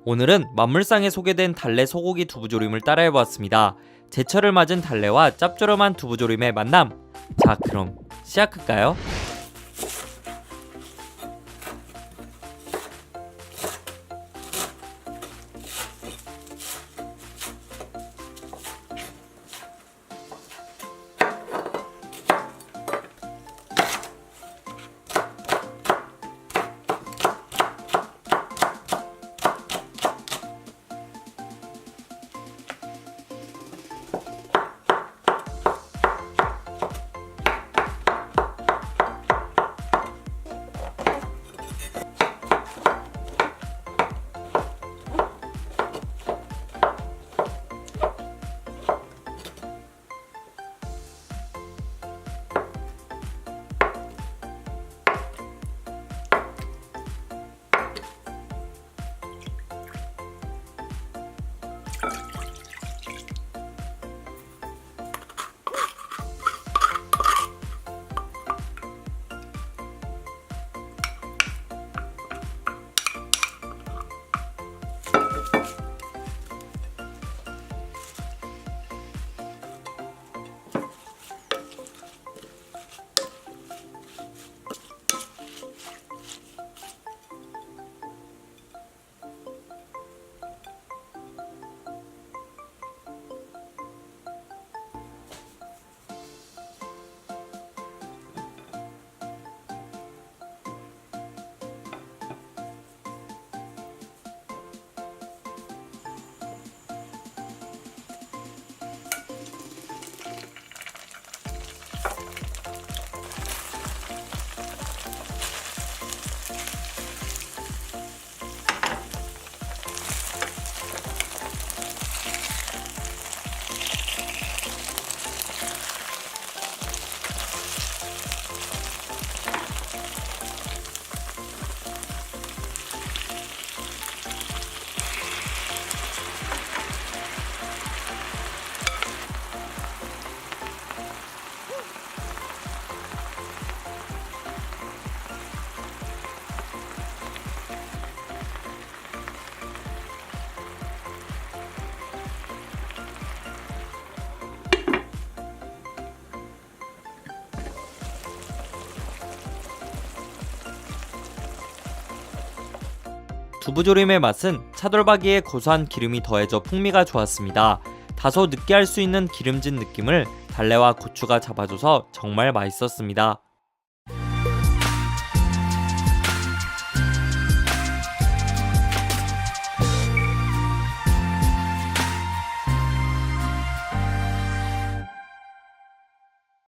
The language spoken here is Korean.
오늘은 만물상에 소개된 달래 소고기 두부조림을 따라해보았습니다. 제철을 맞은 달래와 짭조름한 두부조림의 만남! 자, 그럼 시작할까요? 두부조림의 맛은 차돌박이에 고소한 기름이 더해져 풍미가 좋았습니다. 다소 느끼할 수 있는 기름진 느낌을 달래와 고추가 잡아줘서 정말 맛있었습니다.